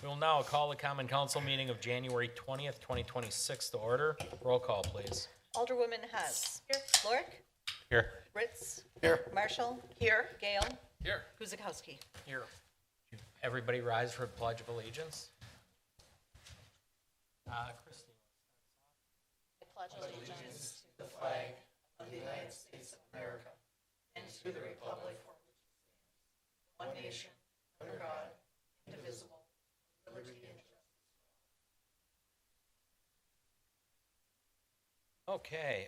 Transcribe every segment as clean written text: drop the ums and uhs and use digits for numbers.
We will now call the Common Council meeting of January 20th, 2026 to order. Roll call, please. Alderwoman Hess. Here. Lorik. Here. Ritz. Here. Marshall. Here. Gale. Here. Guzekowski. Here. Everybody rise for the Pledge of Allegiance. Christine. I pledge allegiance Okay,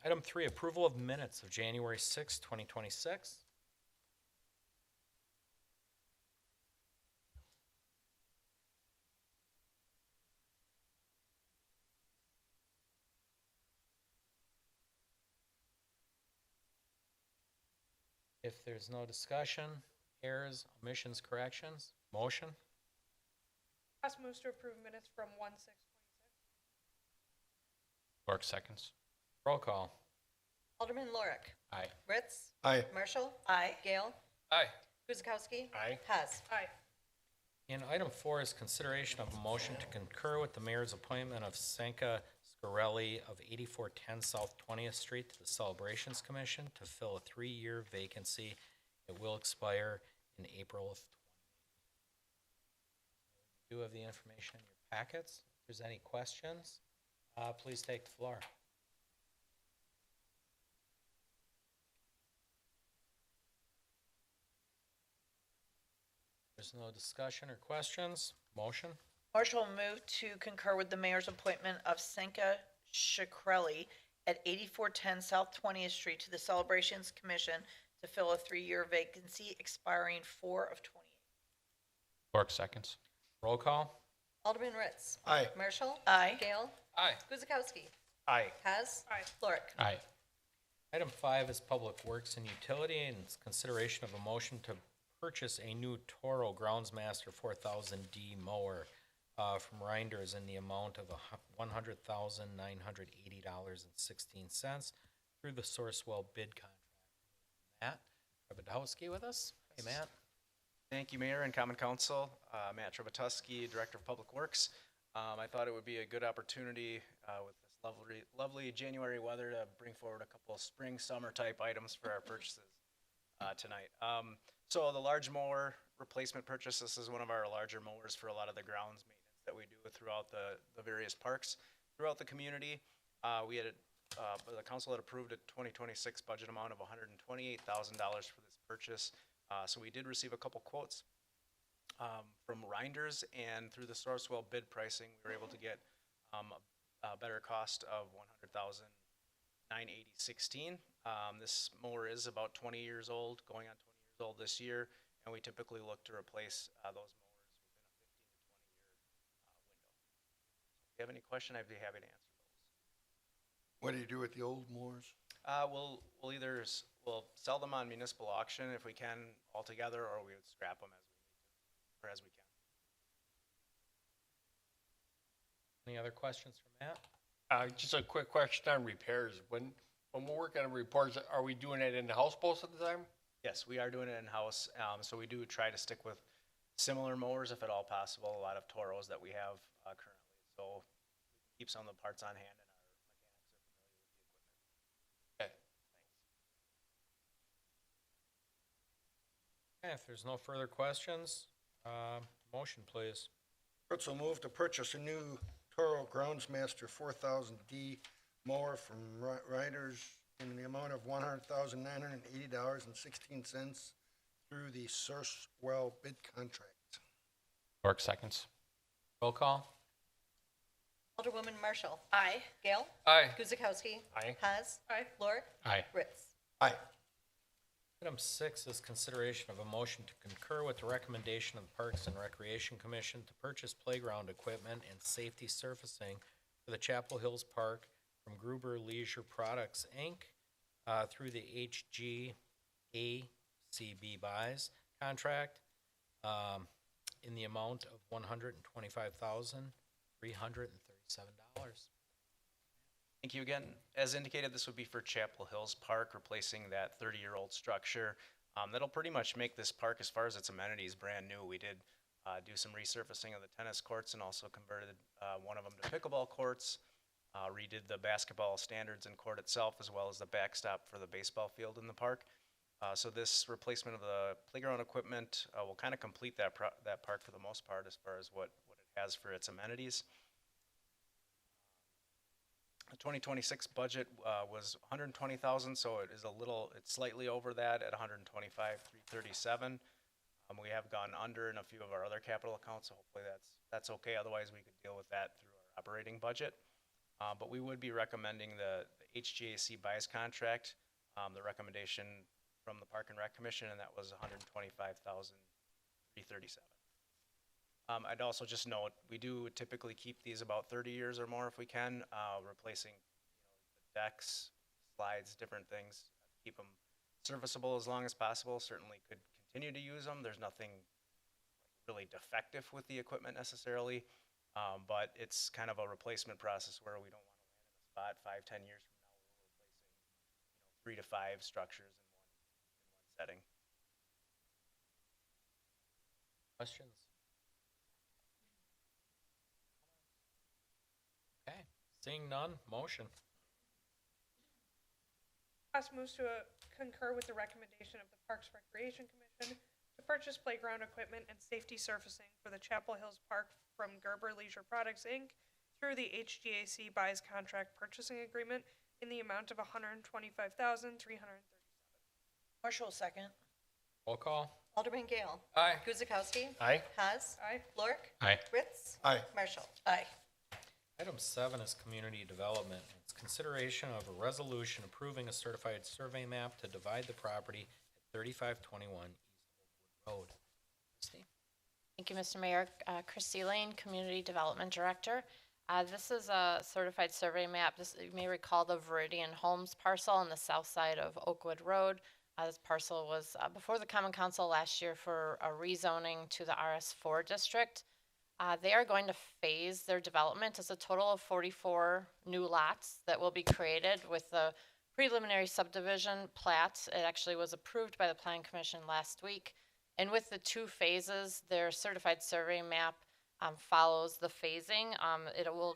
item 3, approval of minutes of January 6th, 2026. If there's no discussion, errors, omissions, corrections, motion? Hess moves to approve minutes from 1/6/26. Clark seconds. Roll call. Alderman Lorik. Aye. Ritz. Aye. Marshall. Aye. Gale. Aye. Guzekowski. Aye. Hess. Aye. And item 4 is consideration of a motion to concur with the mayor's appointment of Sanka Scarelli of 8410 South 20th Street to the Celebrations Commission to fill a 3-year vacancy. It will expire in April of 2028. You have the information in your packets. If there's any questions, please take the floor. There's no discussion or questions. Motion? Marshall will move to concur with the mayor's appointment of Senka Shakreli at 8410 South 20th Street to the Celebrations Commission to fill a 3-year vacancy expiring 4/28. Clark seconds. Roll call? Alderman Ritz. Aye. Marshall. Aye. Gale. Aye. Guzekowski. Aye. Hess. Aye. Lorik. Aye. Item 5 is Public Works and Utility, and it's consideration of a motion to purchase a new Toro Groundsmaster 4000D mower from Reinders in the amount of $100,980.16 through the Sourcewell bid contract. Matt Rabadowski with us. Hey, Matt. Thank you, Mayor and Common Council. Matt Trevatuski, Director of Public Works. I thought it would be a good opportunity with this lovely January weather to bring forward a couple of spring, summer type items for our purchases tonight. So the large mower replacement purchase, this is one of our larger mowers for a lot of the grounds maintenance that we do throughout the various parks throughout the community. The council had approved a 2026 budget amount of $128,000 for this purchase. So we did receive a couple quotes from Reinders, and through the Sourcewell bid pricing, we were able to get a better cost of $100,980.16. This mower is about 20 years old, going on 20 years old this year, and we typically look to replace those mowers within a 15 to 20 year window. If you have any question, I'd be happy to answer those. What do you do with the old mowers? We'll sell them on municipal auction if we can altogether, or we would scrap them as we need to, or as we can. Any other questions for Matt? Just a quick question on repairs. When we're working on reports, are we doing it in the house most of the time? Yes, we are doing it in-house, so we do try to stick with similar mowers if at all possible, a lot of Toros that we have currently. So we keep some of the parts on hand, and our mechanics are familiar with the equipment. Okay. Okay, if there's no further questions, motion, please. Fritz will move to purchase a new Toro Groundsmaster 4000D mower from Riders in the amount of $100,980.16 through the Sourcewell bid contract. Clark seconds. Roll call? Alderwoman Marshall. Aye. Gale. Aye. Guzekowski. Aye. Hess. Aye. Lorik. Aye. Ritz. Aye. Item 6 is consideration of a motion to concur with the recommendation of the Parks and Recreation Commission to purchase playground equipment and safety surfacing for the Chapel Hills Park from Gruber Leisure Products, Inc. Through the HGACB buys contract in the amount of $125,337. Thank you again. As indicated, this would be for Chapel Hills Park, replacing that 30-year-old structure. That'll pretty much make this park, as far as its amenities, brand new. We did do some resurfacing of the tennis courts and also converted one of them to pickleball courts. Redid the basketball standards in court itself, as well as the backstop for the baseball field in the park. So this replacement of the playground equipment will kind of complete that park for the most part, as far as what it has for its amenities. The 2026 budget was 120,000, so it is it's slightly over that at 125,337. We have gone under in a few of our other capital accounts, so hopefully that's okay. Otherwise, we could deal with that through our operating budget. But we would be recommending the HGAC buys contract, the recommendation from the Park and Rec Commission, and that was 125,337. I'd also just note, we do typically keep these about 30 years or more if we can, replacing the decks, slides, different things, keep them serviceable as long as possible. Certainly could continue to use them. There's nothing really defective with the equipment necessarily, but it's kind of a replacement process where we don't want to land in a spot 5-10 years from now where we're replacing 3 to 5 structures in one setting. Questions? Okay, seeing none, motion. Cost moves to concur with the recommendation of the Parks Recreation Commission to purchase playground equipment and safety surfacing for the Chapel Hills Park from Gerber Leisure Products, Inc. through the HGAC buys contract purchasing agreement in the amount of $125,337. Marshall, second. Roll call. Alderman Gale. Aye. Guzekowski. Aye. Haas. Aye. Lorick. Aye. Ritz. Aye. Marshall. Aye. Item 7 is community development. It's consideration of a resolution approving a certified survey map to divide the property at 3521 East Oakwood Road. Christie? Thank you, Mr. Mayor. Christy Lane, Community Development Director. This is a certified survey map. You may recall the Viridian Homes parcel on the south side of Oakwood Road. This parcel was before the Common Council last year for a rezoning to the RS4 district. They are going to phase their development as a total of 44 new lots that will be created with the preliminary subdivision plat. It actually was approved by the Planning Commission last week. And with the 2 phases, their certified survey map follows the phasing. It'll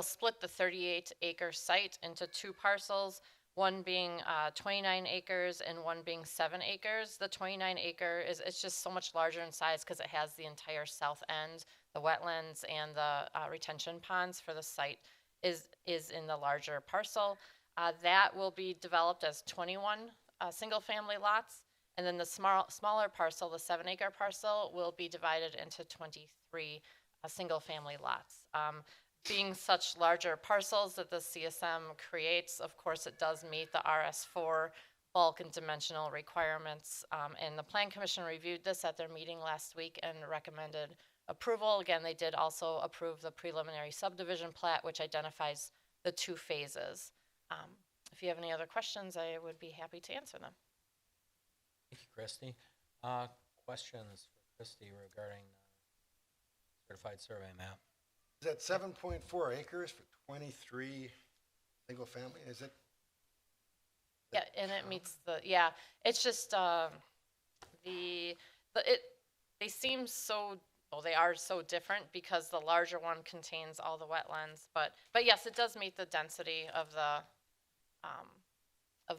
split the 38-acre site into 2 parcels, one being 29 acres and one being 7 acres. The 29 acre it's just so much larger in size because it has the entire south end, the wetlands and the retention ponds for the site is in the larger parcel. That will be developed as 21 single-family lots. And then the smaller parcel, the 7-acre parcel, will be divided into 23 single-family lots. Being such larger parcels that the CSM creates, of course, it does meet the RS4 bulk and dimensional requirements. And the Plan Commission reviewed this at their meeting last week and recommended approval. Again, they did also approve the preliminary subdivision plat, which identifies the 2 phases. If you have any other questions, I would be happy to answer them. Thank you, Christie. Questions for Christie regarding certified survey map? Is that 7.4 acres for 23 single family? Is it? Yeah, and it meets it's just they seem so, well, they are so different because the larger one contains all the wetlands, but yes, it does meet the density of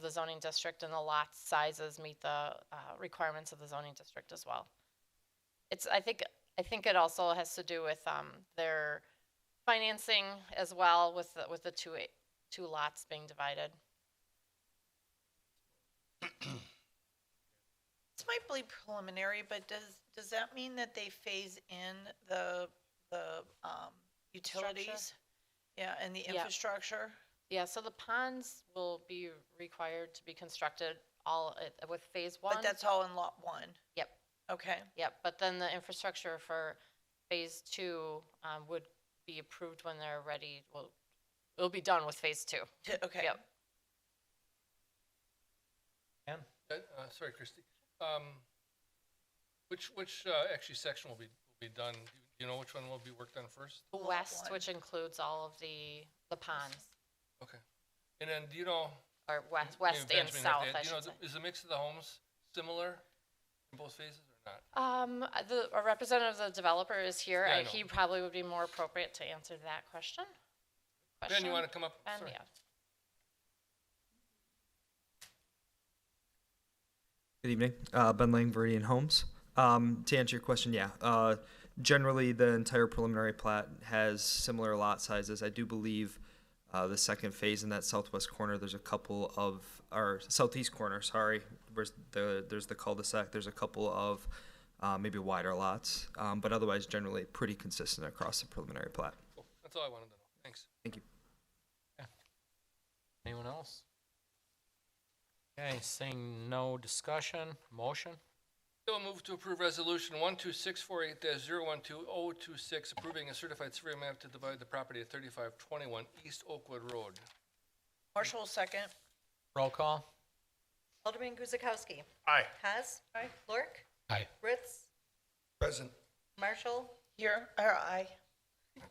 the zoning district, and the lot sizes meet the requirements of the zoning district as well. I think it also has to do with their financing as well, with the two lots being divided. This might be preliminary, but does that mean that they phase in the utilities? Yeah, and the infrastructure? Yeah, so the ponds will be required to be constructed with phase 1. But that's all in lot 1? Yep. Okay. Yep, but then the infrastructure for phase 2 would be approved when they're ready. Well, it'll be done with phase 2. Okay. Yep. Ken? Sorry, Christie. Which actually section will be done? Do you know which one will be worked on first? West, which includes all of the ponds, Okay. And then do you know? or west maybe and Benjamin, south, right there, I do you know, should say. is the mix of the homes similar? I in both phases or not? A representative of the developer is here. Yeah, I know. He probably would be more appropriate to answer that question. Ben, you want to come up? Ben, Sorry. yeah. Good evening, Ben Lang, Viridian Homes. To answer your question, yeah, generally the entire preliminary plat has similar lot sizes. I do believe the second phase in that southwest corner, there's a couple of, or southeast corner, sorry, where's there's the cul-de-sac, there's a couple of maybe wider lots, but otherwise generally pretty consistent across the preliminary plat. Cool. That's all I wanted to know. Thanks. Thank you. Anyone else? Okay, seeing no discussion, motion? Bill move to approve resolution 12648-012026, approving a certified survey map to divide the property at 3521 East Oakwood Road. Marshall will second. Roll call? Alderman Guzekowski. Aye. Hess. Aye. Lorik. Aye. Ritz. Present. Marshall. Here, or aye.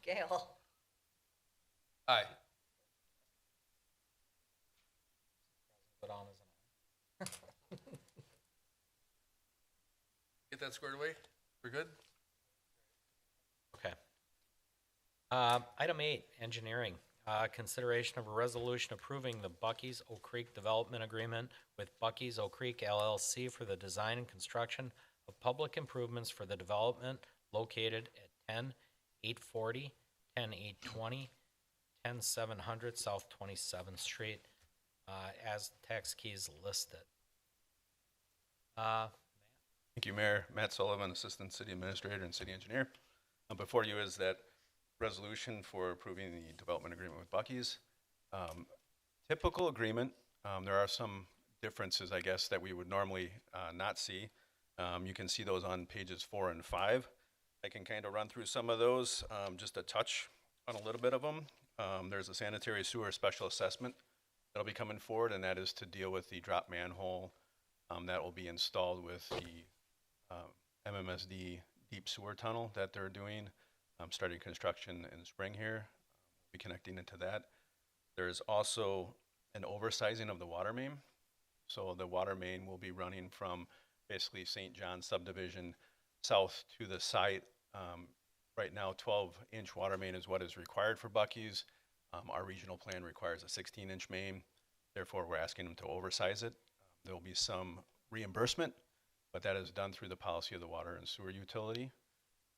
Gale. Aye. Put on as an Get that squared away? We're good? Okay. Item 8, engineering. Consideration of a resolution approving the Bucky's Oak Creek Development Agreement with Bucky's Oak Creek LLC for the design and construction of public improvements for the development located at 10-840, 10-820, 10-700 South 27th Street, as tax keys listed. Thank you, Mayor. Matt Sullivan, Assistant City Administrator and City Engineer. Before you is that resolution for approving the development agreement with Bucky's. Typical agreement, there are some differences, I guess, that we would normally not see. You can see those on pages 4 and 5. I can kind of run through some of those, just a touch on a little bit of them. There's a sanitary sewer special assessment that'll be coming forward, and that is to deal with the drop manhole that will be installed with the MMSD deep sewer tunnel that they're doing, starting construction in the spring here. We'll be connecting into that. There's also an oversizing of the water main. So the water main will be running from basically St. John subdivision south to the site. Right now, 12-inch water main is what is required for Bucky's. Our regional plan requires a 16-inch main. Therefore, we're asking them to oversize it. There will be some reimbursement, but that is done through the policy of the water and sewer utility.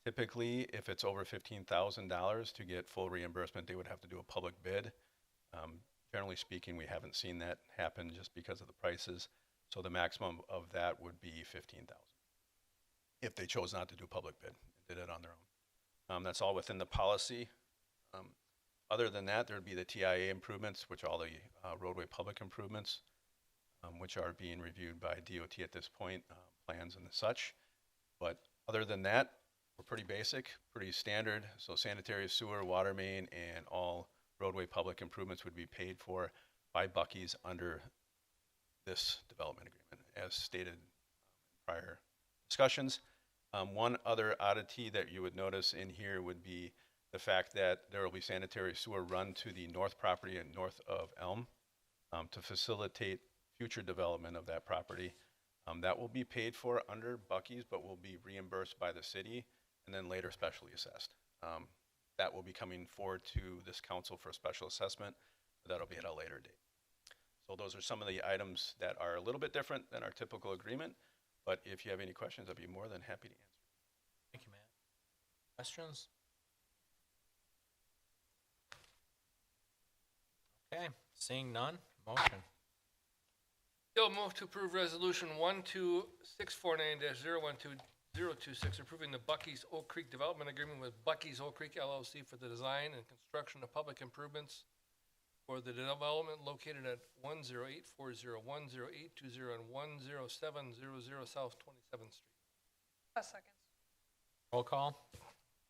Typically, if it's over $15,000 to get full reimbursement, they would have to do a public bid. Generally speaking, we haven't seen that happen just because of the prices. So the maximum of that would be $15,000 if they chose not to do public bid and did it on their own. That's all within the policy. Other than that, there would be the TIA improvements, which are all the roadway public improvements, which are being reviewed by DOT at this point, plans and such. But other than that, we're pretty basic, pretty standard. So sanitary sewer, water main, and all roadway public improvements would be paid for by Bucky's under this development agreement, as stated in prior discussions. One other oddity that you would notice in here would be the fact that there will be sanitary sewer run to the north property and north of Elm to facilitate future development of that property. That will be paid for under Bucky's, but will be reimbursed by the city and then later specially assessed. That will be coming forward to this council for a special assessment. That'll be at a later date. So those are some of the items that are a little bit different than our typical agreement, but if you have any questions, I'd be more than happy to answer. Thank you, Matt. Questions? Okay, seeing none, motion. Bill move to approve resolution 12649-012026, approving the Bucky's Oak Creek Development Agreement with Bucky's Oak Creek LLC for the design and construction of public improvements for the development located at 10840, 10820, and 10700 South 27th Street. Seconds. Roll call?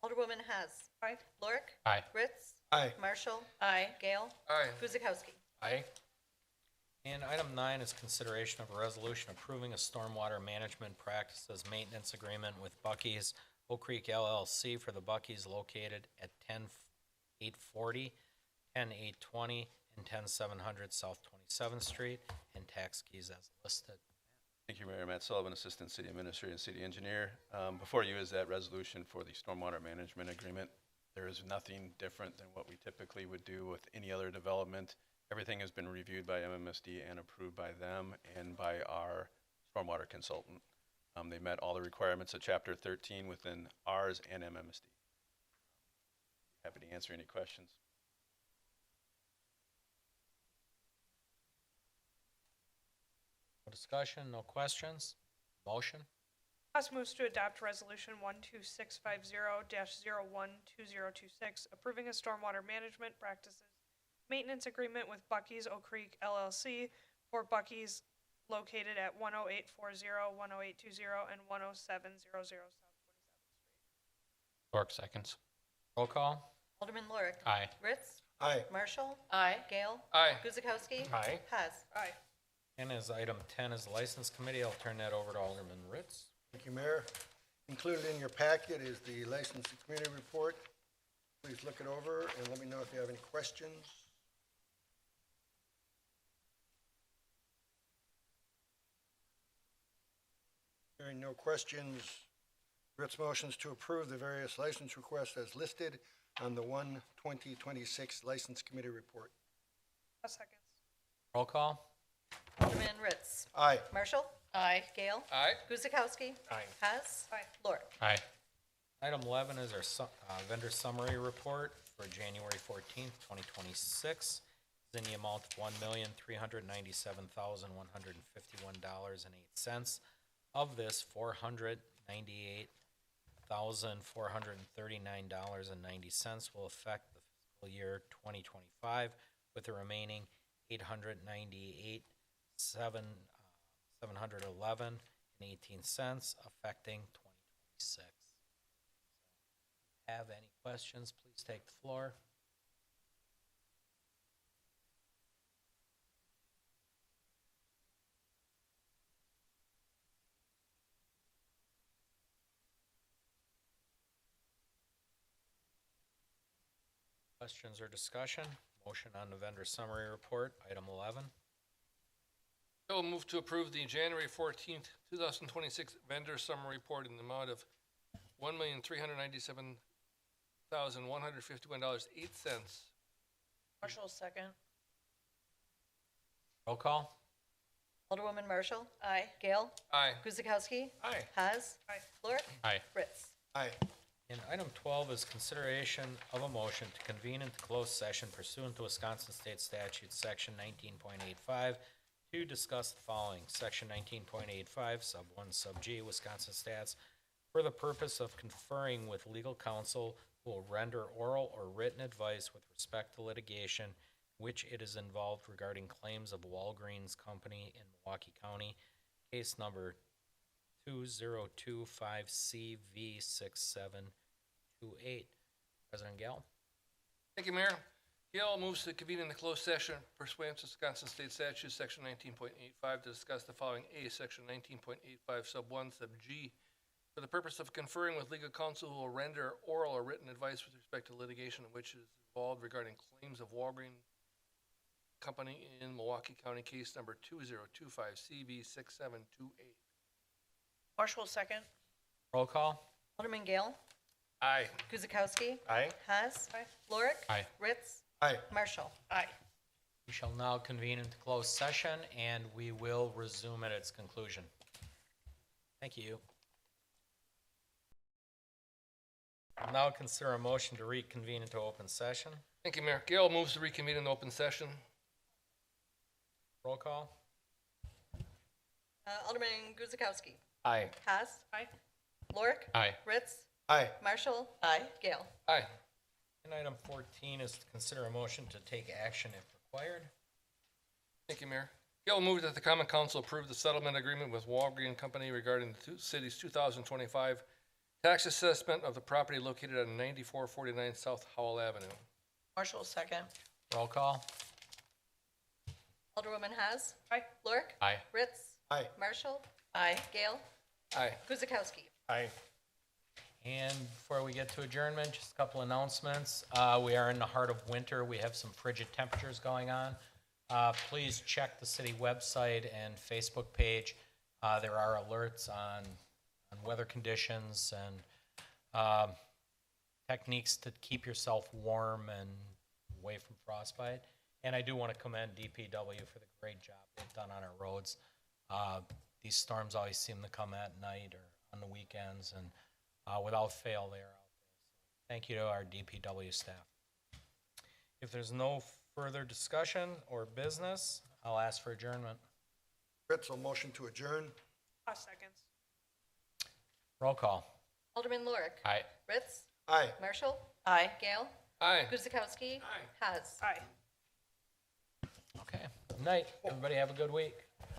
Alderwoman Hess. Aye. Lorik. Aye. Ritz. Aye. Marshall. Aye. Gale. Aye. Guzekowski. Aye. And item 9 is consideration of a resolution approving a stormwater management practices maintenance agreement with Bucky's Oak Creek LLC for the Bucky's located at 10840, 10820, and 10700 South 27th Street, and tax keys as listed. Thank you, Mayor. Matt Sullivan, Assistant City Administrator and City Engineer. Before you is that resolution for the Stormwater Management Agreement. There is nothing different than what we typically would do with any other development. Everything has been reviewed by MMSD and approved by them and by our stormwater consultant. They met all the requirements of Chapter 13 within ours and MMSD. Happy to answer any questions. No discussion, no questions? Motion? House moves to adopt Resolution 12650-012026, approving a stormwater management practices maintenance agreement with Bucky's Oak Creek LLC for Bucky's located at 10840, 10820, and 10700 South 27th Street. Bork seconds. Roll call? Alderman Lorik. Aye. Ritz. Aye. Marshall. Aye. Gale. Aye. Guzekowski. Aye. Hess. Aye. And as item 10 is the License Committee, I'll turn that over to Alderman Ritz. Thank you, Mayor. Included in your packet is the licensing committee report. Please look it over and let me know if you have any questions. Hearing no questions, Ritz motions to approve the various license requests as listed on the 1/2026 License Committee report. A second. Roll call? Alderman Ritz. Aye. Marshall. Aye. Gale. Aye. Guzekowski. Aye. Hess. Aye. Lorik. Aye. Item 11 is our vendor summary report for January 14th, 2026. It's in the amount of $1,397,151.08. Of this, $498,439.90 will affect the fiscal year 2025, with the remaining $898,711.18 affecting 2026. Have any questions, please take the floor. Questions or discussion? Motion on the vendor summary report, item 11. I will move to approve the January 14th, 2026 vendor summary report in the amount of $1,397,151.08. Marshall, second. Roll call? Alderwoman Marshall. Aye. Gale. Aye. Guzekowski. Aye. Hess. Aye. Lorik. Aye. Ritz. Aye. And item 12 is consideration of a motion to convene into closed session pursuant to Wisconsin State Statute, Section 19.85, to discuss the following. Section 19.85, Sub 1, Sub G, Wisconsin Stats, for the purpose of conferring with legal counsel who will render oral or written advice with respect to litigation which it is involved regarding claims of Walgreens Company in Milwaukee County, case number 2025CV6728. President Gale. Thank you, Mayor. Gail moves to convene in the closed session pursuant to Wisconsin State Statute, Section 19.85, to discuss the following. A, Section 19.85, Sub 1, Sub G, for the purpose of conferring with legal counsel who will render oral or written advice with respect to litigation in which is involved regarding claims of Walgreens Company in Milwaukee County, case number 2025CV6728. Marshall, second. Roll call. Alderman Gale. Aye. Guzekowski. Aye. Hess. Aye. Lorik. Aye. Ritz. Aye. Marshall. Aye. We shall now convene into closed session, and we will resume at its conclusion. Thank you. I'll now consider a motion to reconvene into open session. Thank you, Mayor. Gail moves to reconvene in open session. Roll call. Alderman Guzekowski. Aye. Hess. Aye. Lorik. Aye. Ritz. Aye. Marshall. Aye. Gale. Aye. And item 14 is to consider a motion to take action if required. Thank you, Mayor. Gail moved that the Common Council approve the settlement agreement with Walgreens Company regarding the city's 2025 tax assessment of the property located on 9449 South Howell Avenue. Marshall, second. Roll call. Alderwoman Hess. Aye. Lorik. Aye. Ritz. Aye. Marshall. Aye. Gale. Aye. Guzekowski. Aye. And before we get to adjournment, just a couple announcements. We are in the heart of winter. We have some frigid temperatures going on. Please check the city website and Facebook page There are alerts on weather conditions and techniques to keep yourself warm and away from frostbite. And I do want to commend DPW for the great job they've done on our roads. These storms always seem to come at night or on the weekends, and without fail, they are out there. So thank you to our DPW staff. If there's no further discussion or business, I'll ask for adjournment. Ritzel, motion to adjourn. Seconds. Roll call. Alderman Lorik. Aye. Ritz. Aye. Marshall. Aye. Gale. Aye. Guzekowski. Haas. Aye. Okay. Good night. Everybody have a good week.